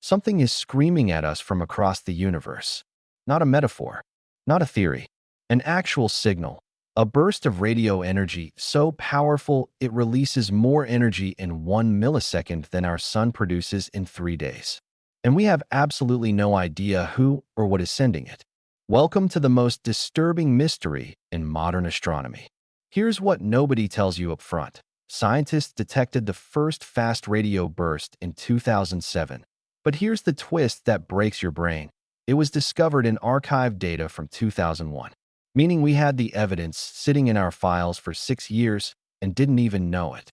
Something is screaming at us from across the universe. Not a metaphor, not a theory, an actual signal, a burst of radio energy so powerful it releases more energy in 1 millisecond than our sun produces in 3 days. And we have absolutely no idea who or what is sending it. Welcome to the most disturbing mystery in modern astronomy. Here's what nobody tells you up front. Scientists detected the first fast radio burst in 2007. But here's the twist that breaks your brain. It was discovered in archived data from 2001, meaning we had the evidence sitting in our files for 6 years and didn't even know it.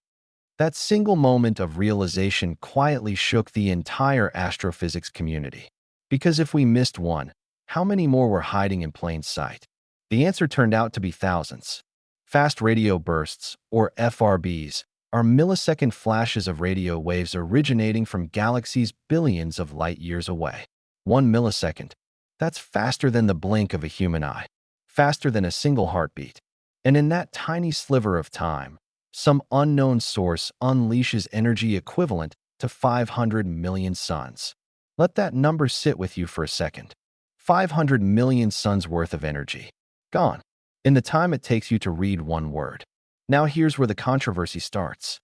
That single moment of realization quietly shook the entire astrophysics community. Because if we missed one, how many more were hiding in plain sight? The answer turned out to be thousands. Fast radio bursts, or FRBs, are millisecond flashes of radio waves originating from galaxies billions of light years away. 1 millisecond. That's faster than the blink of a human eye, faster than a single heartbeat. And in that tiny sliver of time, some unknown source unleashes energy equivalent to 500 million suns. Let that number sit with you for a second. 500 million suns worth of energy. Gone. In the time it takes you to read one word. Now here's where the controversy starts.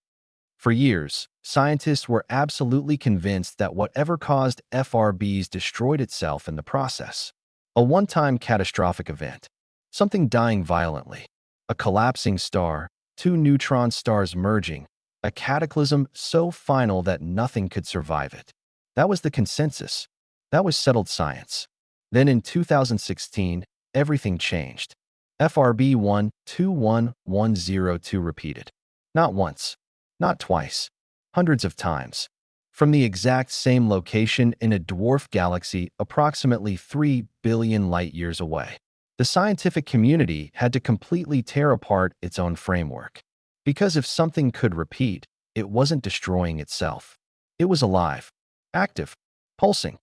For years, scientists were absolutely convinced that whatever caused FRBs destroyed itself in the process. A one-time catastrophic event. Something dying violently. A collapsing star, two neutron stars merging. A cataclysm so final that nothing could survive it. That was the consensus. That was settled science. Then in 2016, everything changed. FRB 121102 repeated. Not once, not twice, hundreds of times. From the exact same location in a dwarf galaxy approximately 3 billion light-years away. The scientific community had to completely tear apart its own framework. Because if something could repeat, it wasn't destroying itself. It was alive, active, pulsing,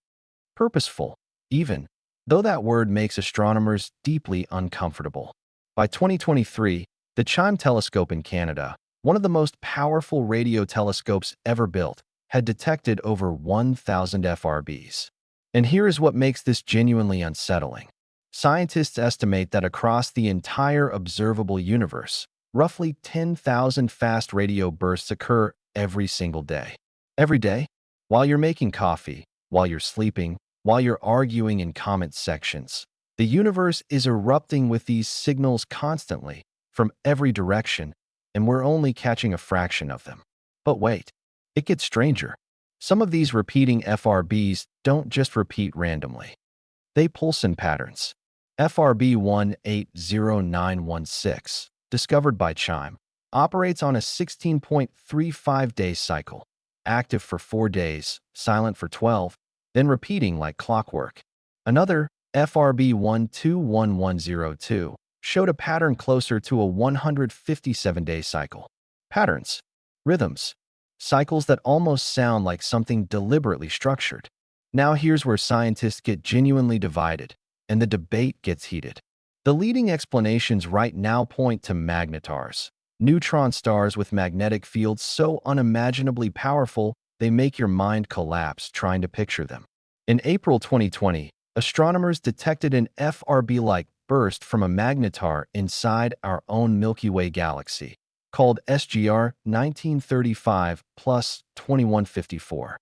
purposeful, even, though that word makes astronomers deeply uncomfortable. By 2023, the CHIME telescope in Canada, one of the most powerful radio telescopes ever built, had detected over 1,000 FRBs. And here is what makes this genuinely unsettling. Scientists estimate that across the entire observable universe, roughly 10,000 fast radio bursts occur every single day. Every day? While you're making coffee, while you're sleeping, while you're arguing in comment sections. The universe is erupting with these signals constantly, from every direction, and we're only catching a fraction of them. But wait, it gets stranger. Some of these repeating FRBs don't just repeat randomly. They pulse in patterns. FRB 180916, discovered by CHIME, operates on a 16.35-day cycle, active for 4 days, silent for 12, then repeating like clockwork. Another, FRB 121102, showed a pattern closer to a 157-day cycle. Patterns, rhythms, cycles that almost sound like something deliberately structured. Now here's where scientists get genuinely divided, and the debate gets heated. The leading explanations right now point to magnetars, neutron stars with magnetic fields so unimaginably powerful they make your mind collapse trying to picture them. In April 2020, astronomers detected an FRB-like burst from a magnetar inside our own Milky Way galaxy, called SGR 1935 plus 2154.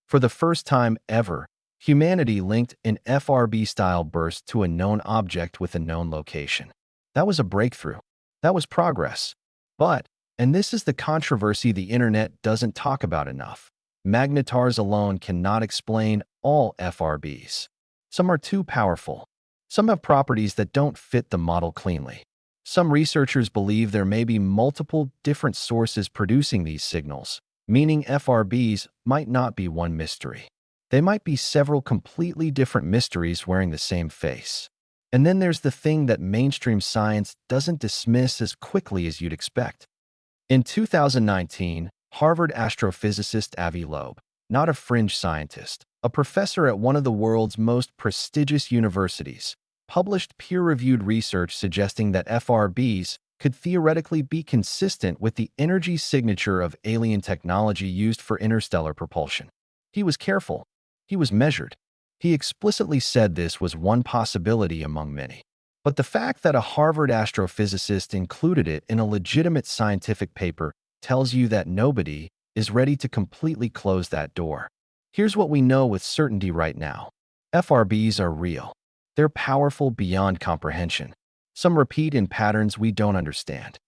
For the first time ever, humanity linked an FRB-style burst to a known object with a known location. That was a breakthrough. That was progress. But, and this is the controversy the internet doesn't talk about enough, magnetars alone cannot explain all FRBs. Some are too powerful. Some have properties that don't fit the model cleanly. Some researchers believe there may be multiple different sources producing these signals, meaning FRBs might not be one mystery. They might be several completely different mysteries wearing the same face. And then there's the thing that mainstream science doesn't dismiss as quickly as you'd expect. In 2019, Harvard astrophysicist Avi Loeb, not a fringe scientist, a professor at one of the world's most prestigious universities, published peer-reviewed research suggesting that FRBs could theoretically be consistent with the energy signature of alien technology used for interstellar propulsion. He was careful. He was measured. He explicitly said this was one possibility among many. But the fact that a Harvard astrophysicist included it in a legitimate scientific paper tells you that nobody is ready to completely close that door. Here's what we know with certainty right now. FRBs are real. They're powerful beyond comprehension. Some repeat in patterns we don't understand.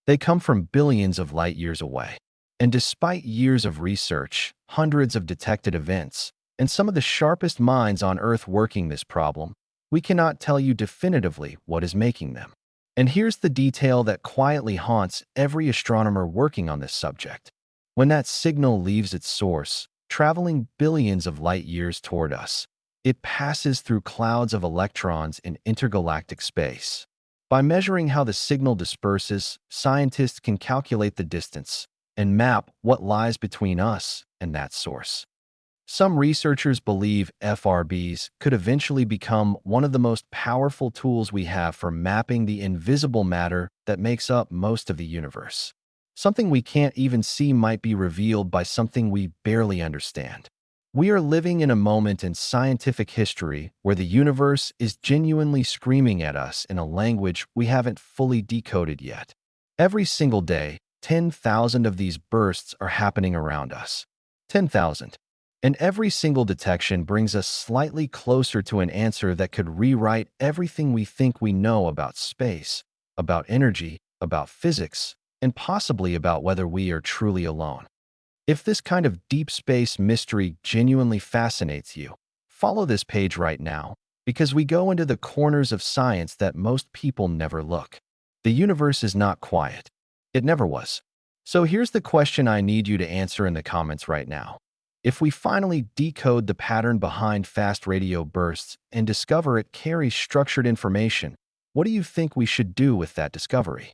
They come from billions of light years away. And despite years of research, hundreds of detected events, and some of the sharpest minds on Earth working this problem, we cannot tell you definitively what is making them. And here's the detail that quietly haunts every astronomer working on this subject. When that signal leaves its source, traveling billions of light years toward us, it passes through clouds of electrons in intergalactic space. By measuring how the signal disperses, scientists can calculate the distance and map what lies between us and that source. Some researchers believe FRBs could eventually become one of the most powerful tools we have for mapping the invisible matter that makes up most of the universe. Something we can't even see might be revealed by something we barely understand. We are living in a moment in scientific history where the universe is genuinely screaming at us in a language we haven't fully decoded yet. Every single day, 10,000 of these bursts are happening around us. 10,000. And every single detection brings us slightly closer to an answer that could rewrite everything we think we know about space, about energy, about physics, and possibly about whether we are truly alone. If this kind of deep space mystery genuinely fascinates you, follow this page right now, because we go into the corners of science that most people never look. The universe is not quiet. It never was. So here's the question I need you to answer in the comments right now. If we finally decode the pattern behind fast radio bursts and discover it carries structured information, what do you think we should do with that discovery?